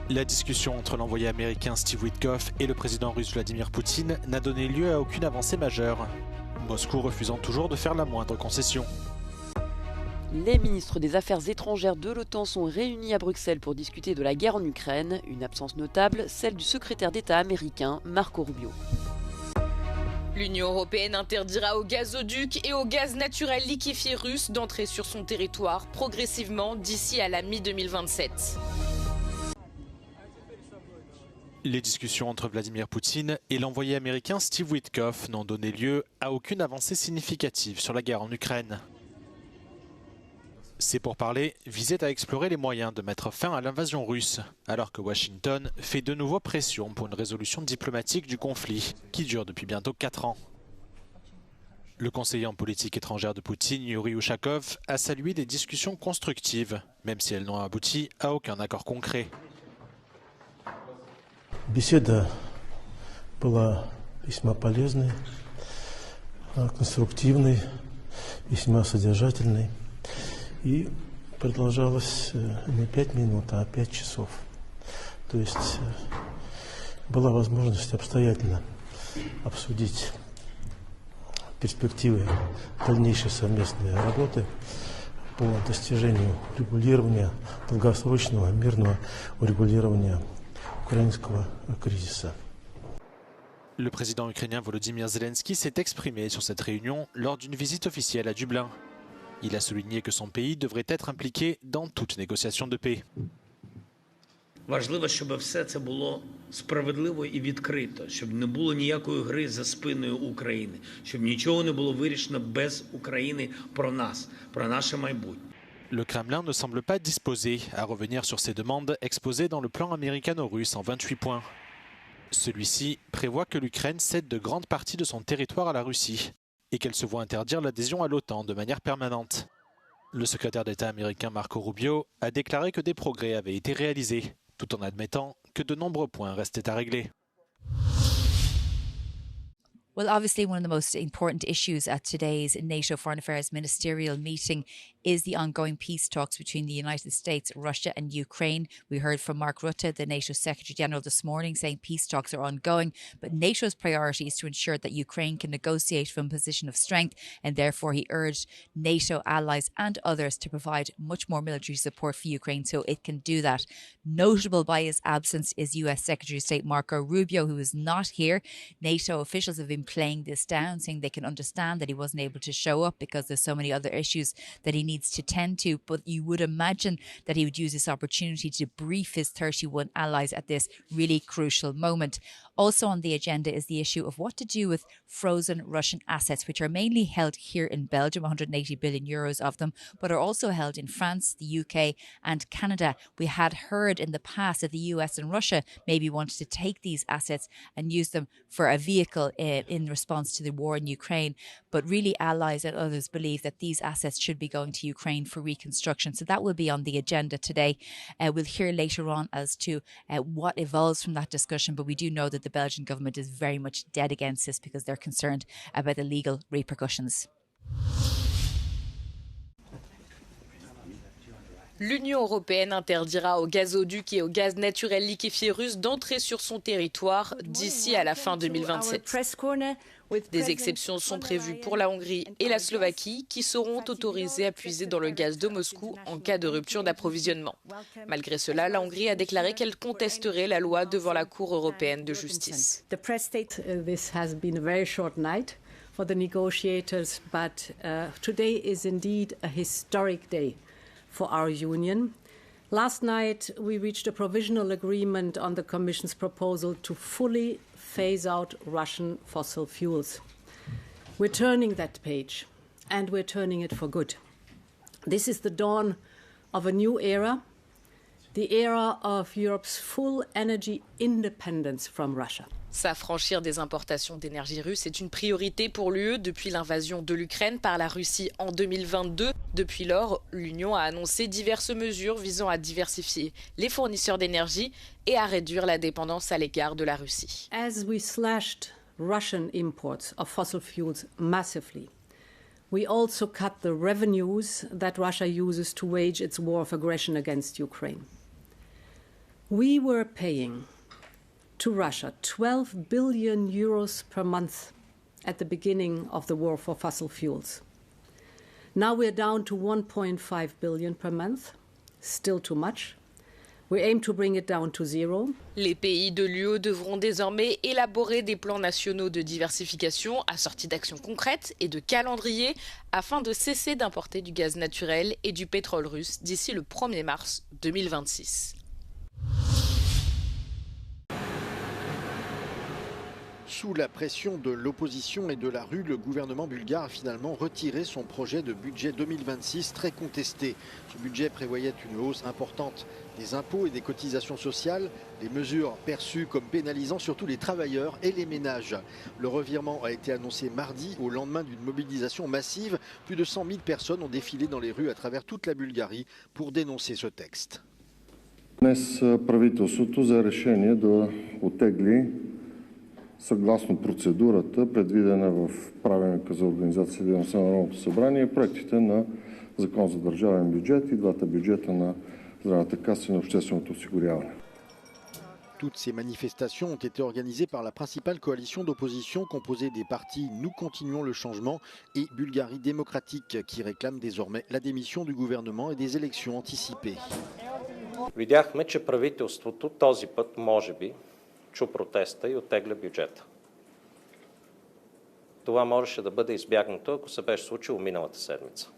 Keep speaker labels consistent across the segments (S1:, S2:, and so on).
S1: La discussion entre l'envoyé américain Steve Witkoff et le président russe Vladimir Poutine n'a donné lieu à aucune avancée majeure, Moscou refusant toujours de faire la moindre concession.
S2: Les ministres des Affaires étrangères de l'OTAN sont réunis à Bruxelles pour discuter de la guerre en Ukraine. Une absence notable, celle du secrétaire d'État américain Marco Rubio.
S3: L'Union européenne interdira au gazoduc et au gaz naturel liquéfié russe d'entrer sur son territoire progressivement d'ici à la mi-2027.
S1: Les discussions entre Vladimir Poutine et l'envoyé américain Steve Witkoff n'ont donné lieu à aucune avancée significative sur la guerre en Ukraine. Ces pourparlers visaient à explorer les moyens de mettre fin à l'invasion russe, alors que Washington fait de nouveau pression pour une résolution diplomatique du conflit, qui dure depuis bientôt 4 ans. Le conseiller en politique étrangère de Poutine, Yuri Ushakov, a salué des discussions constructives, même si elles n'ont abouti à aucun accord concret.
S4: Беседа была весьма полезной, конструктивной, весьма содержательной. И продолжалось не 5 минут, а 5 часов. То есть была возможность обстоятельно обсудить перспективы дальнейшей совместной работы по достижению регулирования, долгосрочного мирного урегулирования украинского кризиса.
S1: Le président ukrainien Volodymyr Zelensky s'est exprimé sur cette réunion lors d'une visite officielle à Dublin. Il a souligné que son pays devrait être impliqué dans toute négociation de paix.
S5: Важливо, щоб все це було справедливо і відкрито, щоб не було ніякої гри за спиною України, щоб нічого не було вирішено без України про нас, про наше майбутнє.
S1: Le Kremlin ne semble pas disposé à revenir sur ces demandes exposées dans le plan américano-russe en 28 points. Celui-ci prévoit que l'Ukraine cède de grandes parties de son territoire à la Russie et qu'elle se voit interdire l'adhésion à l'OTAN de manière permanente. Le secrétaire d'État américain Marco Rubio a déclaré que des progrès avaient été réalisés, tout en admettant que de nombreux points restaient à régler.
S6: Well, obviously, one of the most important issues at today's NATO Foreign Affairs Ministerial meeting is the ongoing peace talks between the United States, Russia and Ukraine. We heard from Mark Rutte, the NATO Secretary General, this morning saying peace talks are ongoing, but NATO's priority is to ensure that Ukraine can negotiate from a position of strength, and therefore he urged NATO allies and others to provide much more military support for Ukraine so it can do that. Notable by his absence is US Secretary of State Marco Rubio, who is not here. NATO officials have been playing this down, saying they can understand that he wasn't able to show up because there's so many other issues that he needs to tend to, but you would imagine that he would use this opportunity to brief his 31 allies at this really crucial moment. Also on the agenda is the issue of what to do with frozen Russian assets, which are mainly held here in Belgium, 180 billion euros of them, but are also held in France, the UK and Canada. We had heard in the past that the US and Russia maybe wanted to take these assets and use them for a vehicle in response to the war in Ukraine, but really allies and others believe that these assets should be going to Ukraine for reconstruction. So that will be on the agenda today. We'll hear later on as to what evolves from that discussion, but we do know that the Belgian government is very much dead against this because they're concerned about the legal repercussions.
S3: L'Union européenne interdira au gazoduc et au gaz naturel liquéfié russe d'entrer sur son territoire d'ici à la fin 2027. Des exceptions sont prévues pour la Hongrie et la Slovaquie qui seront autorisées à puiser dans le gaz de Moscou en cas de rupture d'approvisionnement. Malgré cela, la Hongrie a déclaré qu'elle contesterait la loi devant la Cour européenne de justice.
S7: This has been a very short night for the negotiators, but today is indeed a historic day for our union. Last night, we reached a provisional agreement on the Commission's proposal to fully phase out Russian fossil fuels. We're turning that page, and we're turning it for good. This is the dawn of a new era, the era of Europe's full energy independence from Russia.
S3: S'affranchir des importations d'énergie russe est une priorité pour l'UE depuis l'invasion de l'Ukraine par la Russie en 2022. Depuis lors, l'Union a annoncé diverses mesures visant à diversifier les fournisseurs d'énergie et à réduire la dépendance à l'égard de la Russie.
S7: As we slashed Russian imports of fossil fuels massively, we also cut the revenues that Russia uses to wage its war of aggression against Ukraine. We were paying to Russia 12 billion euros per month at the beginning of the war for fossil fuels. Now we're down to 1.5 billion per month, still too much. We aim to bring it down to zero.
S3: Les pays de l'UE devront désormais élaborer des plans nationaux de diversification assortis d'actions concrètes et de calendriers afin de cesser d'importer du gaz naturel et du pétrole russe d'ici le 1er mars 2026.
S8: Sous la pression de l'opposition et de la rue, le gouvernement bulgare a finalement retiré son projet de budget 2026 très contesté. Ce budget prévoyait une hausse importante des impôts et des cotisations sociales, des mesures perçues comme pénalisant surtout les travailleurs et les ménages. Le revirement a été annoncé mardi au lendemain d'une mobilisation massive. Plus de 100 000 personnes ont défilé dans les rues à travers toute la Bulgarie pour dénoncer ce texte.
S9: Днес правителството взе решение да оттегли съгласно процедурата, предвидена в правилника за организация и дейността на Народното събрание, проектите на Закон за държавен бюджет и двата бюджета на Здравната каса и на общественото осигуряване.
S8: Toutes ces manifestations ont été organisées par la principale coalition d'opposition composée des partis Nous continuons le changement et Bulgarie démocratique qui réclament désormais la démission du gouvernement et des élections anticipées.
S10: Видяхме, че правителството този път може би чу протеста и оттегля бюджета. Това можеше да бъде избягнато, ако се беше случило миналата седмица.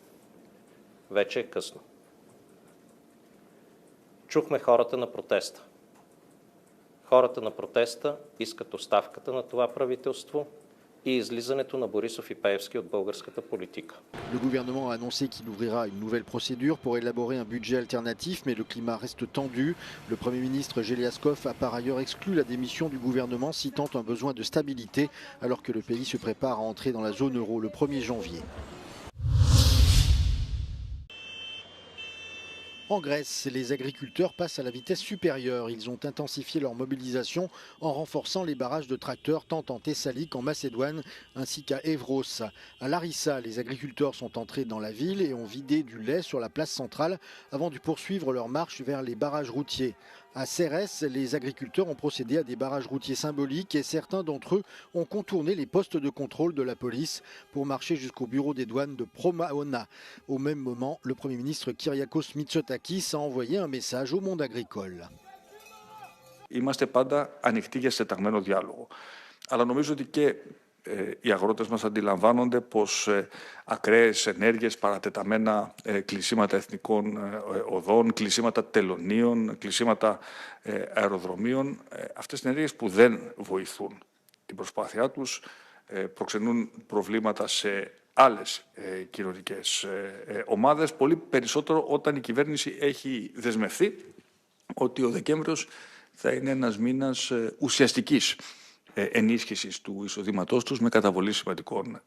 S10: Вече е късно. Чухме хората на протеста. Хората на протеста искат оставката на това правителство и излизането на Борисов и Пеевски от българската политика.
S8: Le gouvernement a annoncé qu'il ouvrira une nouvelle procédure pour élaborer un budget alternatif, mais le climat reste tendu. Le Premier ministre Geliaskov a par ailleurs exclu la démission du gouvernement, citant un besoin de stabilité, alors que le pays se prépare à entrer dans la zone euro le 1er janvier. En Grèce, les agriculteurs passent à la vitesse supérieure. Ils ont intensifié leur mobilisation en renforçant les barrages de tracteurs tant en Thessalie qu'en Macédoine ainsi qu'à Évros. À Larissa, les agriculteurs sont entrés dans la ville et ont vidé du lait sur la place centrale avant de poursuivre leur marche vers les barrages routiers. À Cérès, les agriculteurs ont procédé à des barrages routiers symboliques et certains d'entre eux ont contourné les postes de contrôle de la police pour marcher jusqu'au bureau des douanes de Promaona. Au même moment, le Premier ministre Kyriakos Mitsotakis a envoyé un message au monde agricole.
S11: Είμαστε πάντα ανοιχτοί για συντεταγμένο διάλογο. Αλλά νομίζω ότι και οι αγρότες μας αντιλαμβάνονται πως ακραίες ενέργειες, παρατεταμένα κλεισίματα εθνικών οδών, κλεισίματα τελωνίων, κλεισίματα αεροδρομίων, αυτές είναι ενέργειες που δεν βοηθούν την προσπάθειά τους, προξενούν προβλήματα σε άλλες κοινωνικές ομάδες, πολύ περισσότερο όταν η κυβέρνηση έχει δεσμευθεί ότι ο Δεκέμβριος θα είναι ένας μήνας ουσιαστικής ενίσχυσης του εισοδήματός τους με καταβολή σημαντικών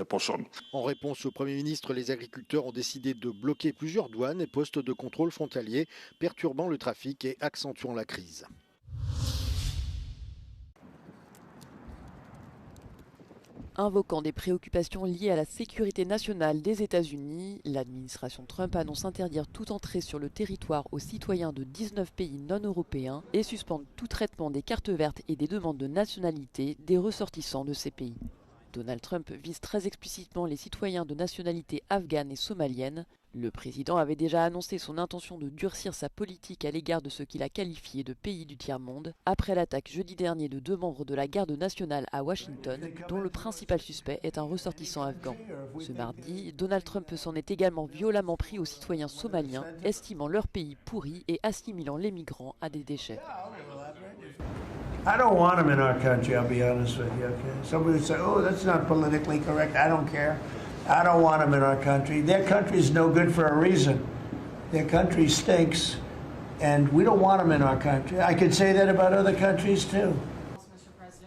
S11: ποσών.
S8: En réponse au Premier ministre, les agriculteurs ont décidé de bloquer plusieurs douanes et postes de contrôle frontaliers, perturbant le trafic et accentuant la crise.
S2: Invoquant des préoccupations liées à la sécurité nationale des États-Unis, l'administration Trump annonce interdire toute entrée sur le territoire aux citoyens de 19 pays non européens et suspendre tout traitement des cartes vertes et des demandes de nationalité des ressortissants de ces pays. Donald Trump vise très explicitement les citoyens de nationalité afghane et somalienne. Le président avait déjà annoncé son intention de durcir sa politique à l'égard de ce qu'il a qualifié de pays du tiers-monde, après l'attaque jeudi dernier de 2 membres de la garde nationale à Washington, dont le principal suspect est un ressortissant afghan. Ce mardi, Donald Trump s'en est également violemment pris aux citoyens somaliens, estimant leur pays pourri et assimilant les migrants à des déchets.
S12: I don't want them in our country, I'll be honest with you. Okay? Somebody would say, oh, that's not politically correct. I don't care. I don't want them in our country. Their country's no good for a reason. Their country stinks, and we don't want them in our country. I could say that about other countries too.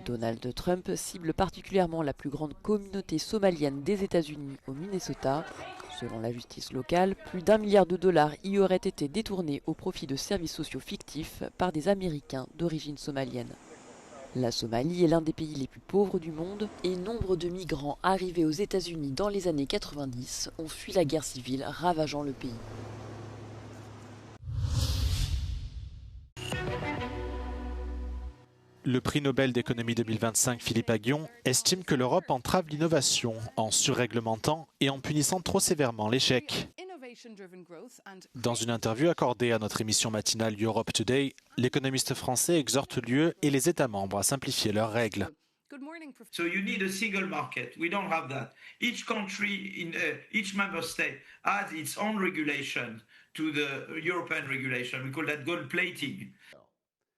S2: Donald Trump cible particulièrement la plus grande communauté somalienne des États-Unis au Minnesota. Selon la justice locale, plus d'1 milliard de dollars y auraient été détournés au profit de services sociaux fictifs par des Américains d'origine somalienne. La Somalie est l'un des pays les plus pauvres du monde et nombre de migrants arrivés aux États-Unis dans les années 90 ont fui la guerre civile ravageant le pays.
S1: Le prix Nobel d'économie 2025, Philippe Aghion, estime que l'Europe entrave l'innovation en surréglementant et en punissant trop sévèrement l'échec. Dans une interview accordée à notre émission matinale Europe Today, l'économiste français exhorte l'UE et les États membres à simplifier leurs règles.
S13: So you need a single market. We don't have that. Each country, each member state has its own regulation to the European regulation. We call that gold plating.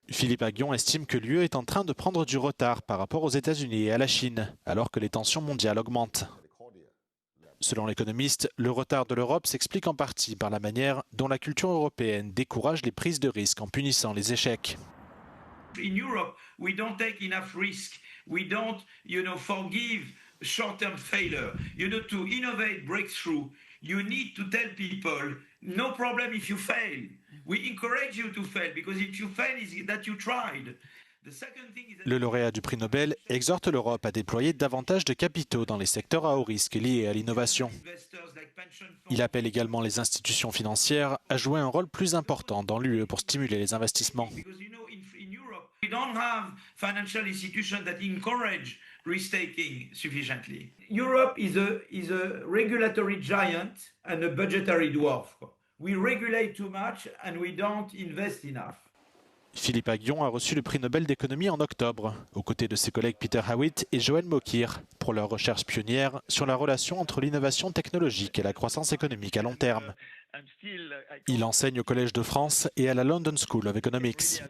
S1: Philippe Aghion estime que l'UE est en train de prendre du retard par rapport aux États-Unis et à la Chine, alors que les tensions mondiales augmentent. Selon l'économiste, le retard de l'Europe s'explique en partie par la manière dont la culture européenne décourage les prises de risques en punissant les échecs.
S13: In Europe, we don't take enough risk. We don't, forgive short-term failure. To innovate breakthrough, you need to tell people, no problem if you fail. We encourage you to fail because if you fail, it's that you tried.
S1: Le lauréat du prix Nobel exhorte l'Europe à déployer davantage de capitaux dans les secteurs à haut risque liés à l'innovation. Il appelle également les institutions financières à jouer un rôle plus important dans l'UE pour stimuler les investissements.
S13: We don't have financial institutions that encourage risk-taking sufficiently. Europe is a regulatory giant and a budgetary dwarf. We regulate too much and we don't invest enough.
S1: Philippe Aghion a reçu le prix Nobel d'économie en octobre, aux côtés de ses collègues Peter Howitt et Joël Mokyr, pour leur recherche pionnière sur la relation entre l'innovation technologique et la croissance économique à long terme. Il enseigne au Collège de France et à la London School of Economics.